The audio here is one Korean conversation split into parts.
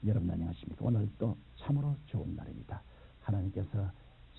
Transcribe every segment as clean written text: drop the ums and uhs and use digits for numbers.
여러분 안녕하십니까? 오늘 또 참으로 좋은 날입니다. 하나님께서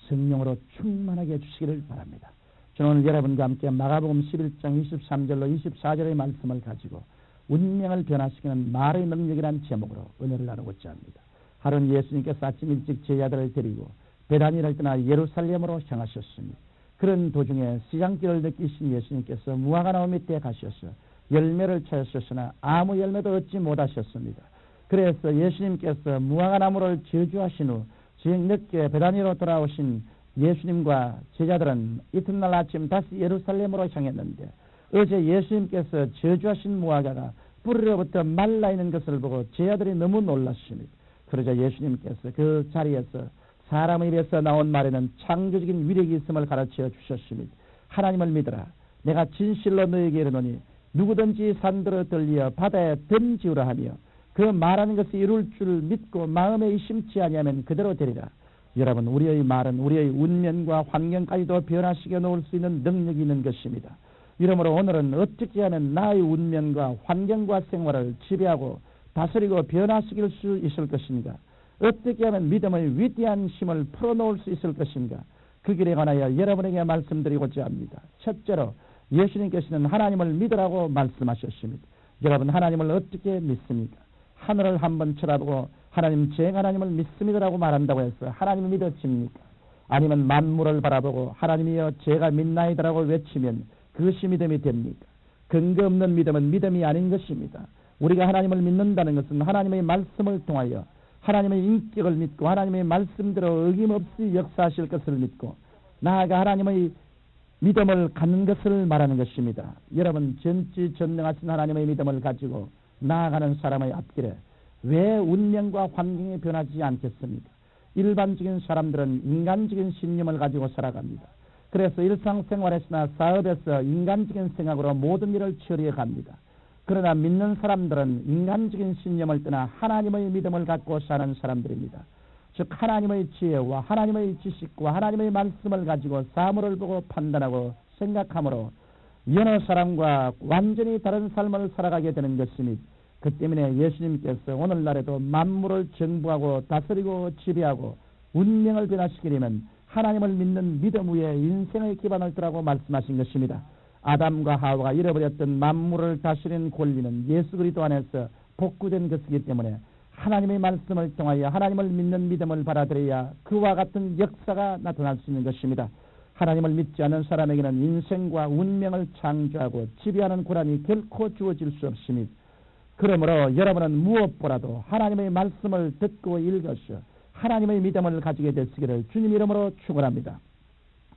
성령으로 충만하게 해주시기를 바랍니다. 저는 오늘 여러분과 함께 마가복음 11장 23절로 24절의 말씀을 가지고 운명을 변화시키는 말의 능력이라는 제목으로 은혜를 나누고자 합니다. 하루는 예수님께서 아침 일찍 제자들을 데리고 베다니를 떠나 예루살렘으로 향하셨습니다. 그런 도중에 시장길을 느끼신 예수님께서 무화과 나무 밑에 가셔서 열매를 찾으셨으나 아무 열매도 얻지 못하셨습니다. 그래서 예수님께서 무화과 나무를 저주하신 후 저녁 베다니로 돌아오신 예수님과 제자들은 이튿날 아침 다시 예루살렘으로 향했는데 어제 예수님께서 저주하신 무화과가 뿌리로부터 말라있는 것을 보고 제자들이 너무 놀랐습니다. 그러자 예수님께서 그 자리에서 사람의 입에서 나온 말에는 창조적인 위력이 있음을 가르쳐 주셨습니다. 하나님을 믿어라. 내가 진실로 너에게 이르노니 누구든지 산들어 들리어 바다에 던지우라 하며 그 말하는 것이 이룰 줄 믿고 마음에 의심치 아니하면 그대로 되리라. 여러분, 우리의 말은 우리의 운명과 환경까지도 변화시켜 놓을 수 있는 능력이 있는 것입니다. 이러므로 오늘은 어떻게 하면 나의 운명과 환경과 생활을 지배하고 다스리고 변화시킬 수 있을 것인가? 어떻게 하면 믿음의 위대한 힘을 풀어놓을 수 있을 것인가? 그 길에 관하여 여러분에게 말씀드리고자 합니다. 첫째로 예수님께서는 하나님을 믿으라고 말씀하셨습니다. 여러분, 하나님을 어떻게 믿습니까? 하늘을 한번 쳐다보고 하나님, 제가 하나님을 믿습니다라고 말한다고 해서 하나님을 믿어집니까? 아니면 만물을 바라보고 하나님이여 제가 믿나이다라고 외치면 그것이 믿음이 됩니까? 근거 없는 믿음은 믿음이 아닌 것입니다. 우리가 하나님을 믿는다는 것은 하나님의 말씀을 통하여 하나님의 인격을 믿고 하나님의 말씀대로 어김없이 역사하실 것을 믿고 나아가 하나님의 믿음을 갖는 것을 말하는 것입니다. 여러분, 전지전능하신 하나님의 믿음을 가지고 나아가는 사람의 앞길에 왜 운명과 환경이 변하지 않겠습니까? 일반적인 사람들은 인간적인 신념을 가지고 살아갑니다. 그래서 일상생활에서나 사업에서 인간적인 생각으로 모든 일을 처리해 갑니다. 그러나 믿는 사람들은 인간적인 신념을 떠나 하나님의 믿음을 갖고 사는 사람들입니다. 즉 하나님의 지혜와 하나님의 지식과 하나님의 말씀을 가지고 사물을 보고 판단하고 생각함으로 여러 사람과 완전히 다른 삶을 살아가게 되는 것입니다. 그 때문에 예수님께서 오늘날에도 만물을 정부하고 다스리고 지배하고 운명을 변화시키려면 하나님을 믿는 믿음 위에 인생의 기반을 두라고 말씀하신 것입니다. 아담과 하와가 잃어버렸던 만물을 다스리는 권리는 예수 그리스도 안에서 복구된 것이기 때문에 하나님의 말씀을 통하여 하나님을 믿는 믿음을 받아들여야 그와 같은 역사가 나타날 수 있는 것입니다. 하나님을 믿지 않는 사람에게는 인생과 운명을 창조하고 지배하는 권한이 결코 주어질 수 없습니다. 그러므로 여러분은 무엇보다도 하나님의 말씀을 듣고 읽어서 하나님의 믿음을 가지게 되시기를 주님 이름으로 축원합니다.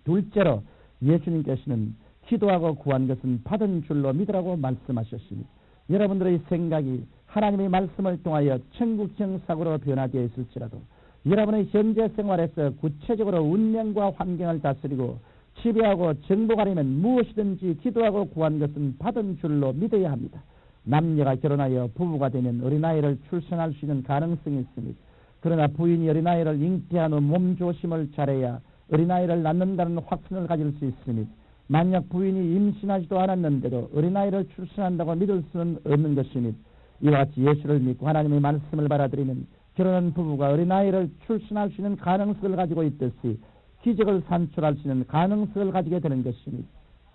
둘째로 예수님께서는 기도하고 구한 것은 받은 줄로 믿으라고 말씀하셨습니다. 여러분들의 생각이 하나님의 말씀을 통하여 천국형 사고로 변화되어 있을지라도 여러분의 현재 생활에서 구체적으로 운명과 환경을 다스리고 지배하고 정복하려면 무엇이든지 기도하고 구한 것은 받은 줄로 믿어야 합니다. 남녀가 결혼하여 부부가 되면 어린아이를 출산할 수 있는 가능성이 있습니다. 그러나 부인이 어린아이를 잉태한 후 몸조심을 잘해야 어린아이를 낳는다는 확신을 가질 수 있습니다. 만약 부인이 임신하지도 않았는데도 어린아이를 출산한다고 믿을 수는 없는 것입니다. 이와 같이 예수를 믿고 하나님의 말씀을 받아들이면 결혼한 부부가 어린아이를 출산할 수 있는 가능성을 가지고 있듯이 기적을 산출할 수 있는 가능성을 가지게 되는 것입니다.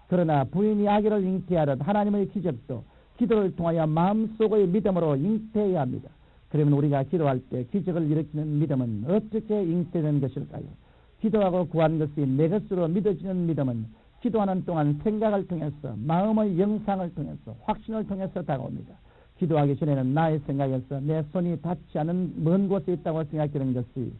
그러나 부인이 아기를 잉태하듯 하나님의 기적도 기도를 통하여 마음속의 믿음으로 잉태해야 합니다. 그러면 우리가 기도할 때 기적을 일으키는 믿음은 어떻게 잉태되는 것일까요? 기도하고 구한 것이 내 것으로 믿어지는 믿음은 기도하는 동안 생각을 통해서 마음의 영상을 통해서 확신을 통해서 다가옵니다. 기도하기 전에는 나의 생각에서 내 손이 닿지 않은 먼 곳에 있다고 생각되는 것이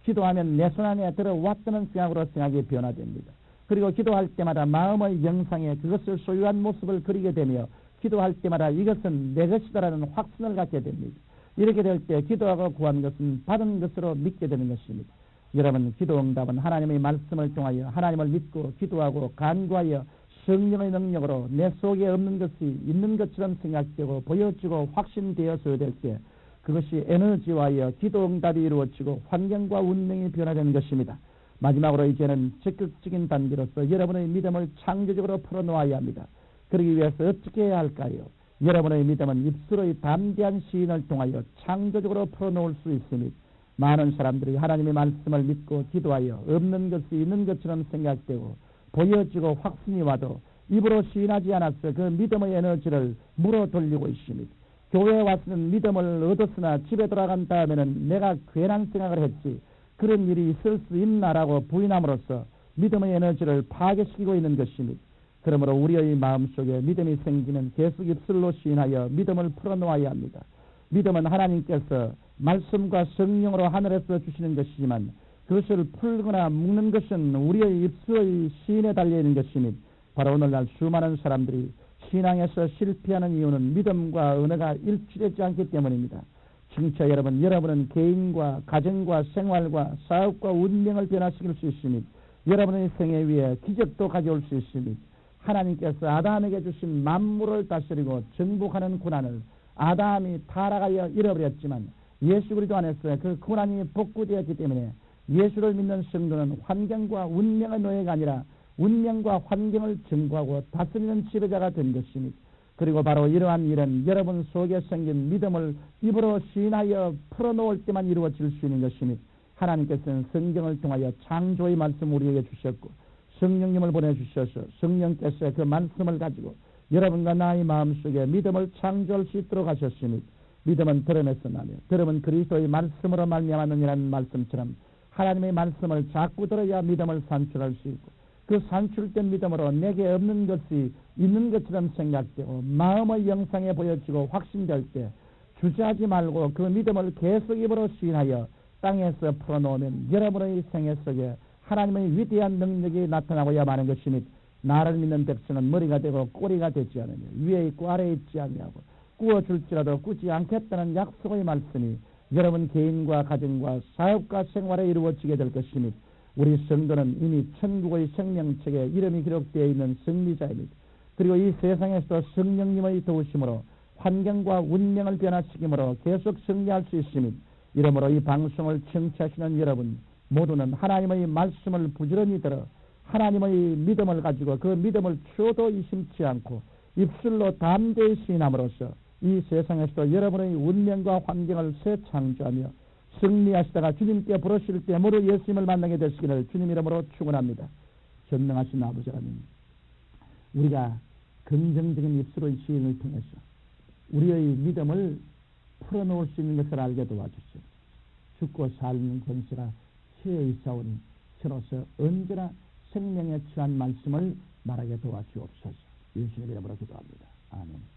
기도하면 내 손 안에 들어왔다는 생각으로 생각이 변화됩니다. 그리고 기도할 때마다 마음의 영상에 그것을 소유한 모습을 그리게 되며 기도할 때마다 이것은 내 것이다라는 확신을 갖게 됩니다. 이렇게 될 때 기도하고 구한 것은 받은 것으로 믿게 되는 것입니다. 여러분, 기도 응답은 하나님의 말씀을 통하여 하나님을 믿고 기도하고 간구하여 성령의 능력으로 내 속에 없는 것이 있는 것처럼 생각되고 보여지고 확신되어서 될 때 그것이 에너지와여 기도 응답이 이루어지고 환경과 운명이 변화되는 것입니다. 마지막으로 이제는 적극적인 단계로서 여러분의 믿음을 창조적으로 풀어놓아야 합니다. 그러기 위해서 어떻게 해야 할까요? 여러분의 믿음은 입술의 담대한 시인을 통하여 창조적으로 풀어놓을 수 있으니 많은 사람들이 하나님의 말씀을 믿고 기도하여 없는 것이 있는 것처럼 생각되고 보여지고 확신이 와도 입으로 시인하지 않아서 그 믿음의 에너지를 물어 돌리고 있습니다. 교회에 와서는 믿음을 얻었으나 집에 돌아간 다음에는 내가 괜한 생각을 했지 그런 일이 있을 수 있나라고 부인함으로써 믿음의 에너지를 파괴시키고 있는 것입니다. 그러므로 우리의 마음속에 믿음이 생기면 계속 입술로 시인하여 믿음을 풀어놓아야 합니다. 믿음은 하나님께서 말씀과 성령으로 하늘에서 주시는 것이지만 그것을 풀거나 묶는 것은 우리의 입술의 시인에 달려있는 것이니 바로 오늘날 수많은 사람들이 신앙에서 실패하는 이유는 믿음과 언어가 일치되지 않기 때문입니다. 청취자 여러분, 여러분은 개인과 가정과 생활과 사업과 운명을 변화시킬 수 있으니 여러분의 생애 위에 기적도 가져올 수 있으니 하나님께서 아담에게 주신 만물을 다스리고 정복하는 고난을 아담이 타락하여 잃어버렸지만 예수 그리스도 안에서 그 고난이 복구되었기 때문에 예수를 믿는 성도는 환경과 운명의 노예가 아니라 운명과 환경을 정복하고 다스리는 지배자가 된 것입니다. 그리고 바로 이러한 일은 여러분 속에 생긴 믿음을 입으로 시인하여 풀어놓을 때만 이루어질 수 있는 것입니다. 하나님께서는 성경을 통하여 창조의 말씀 우리에게 주셨고 성령님을 보내주셔서 성령께서 그 말씀을 가지고 여러분과 나의 마음속에 믿음을 창조할 수 있도록 하셨으니 믿음은 들음에서 나며 들음은 그리스도의 말씀으로 말미암았느니라는 말씀처럼 하나님의 말씀을 자꾸 들어야 믿음을 산출할 수 있고 그 산출된 믿음으로 내게 없는 것이 있는 것처럼 생각되고 마음의 영상에 보여지고 확신될 때 주저하지 말고 그 믿음을 계속 입으로 시인하여 땅에서 풀어놓으면 여러분의 생애 속에 하나님의 위대한 능력이 나타나고야 마는 것이니 나를 믿는 백성은 머리가 되고 꼬리가 되지 않으며 위에 있고 아래에 있지 아니하고 꾸어줄지라도 꾸지 않겠다는 약속의 말씀이 여러분 개인과 가정과 사업과 생활에 이루어지게 될 것이니 우리 성도는 이미 천국의 생명책에 이름이 기록되어 있는 승리자입니다. 그리고 이 세상에서 성령님의 도우심으로 환경과 운명을 변화시키므로 계속 승리할 수 있으니 이러므로 이 방송을 청취하시는 여러분 모두는 하나님의 말씀을 부지런히 들어 하나님의 믿음을 가지고 그 믿음을 추워도 의심치 않고 입술로 담대히 시인함으로써 이 세상에서 여러분의 운명과 환경을 새 창조하며 승리하시다가 주님께 부르실 때 모두 예수님을 만나게 되시기를 주님 이름으로 축원합니다. 전능하신 아버지 하나님, 우리가 긍정적인 입술의 시인을 통해서 우리의 믿음을 풀어놓을 수 있는 것을 알게 도와주시오. 죽고 살는 권세가 치에 있사오니 저로서 언제나 생명에 취한 말씀을 말하게 도와주옵소서. 예수님 이름으로 기도합니다. 아멘.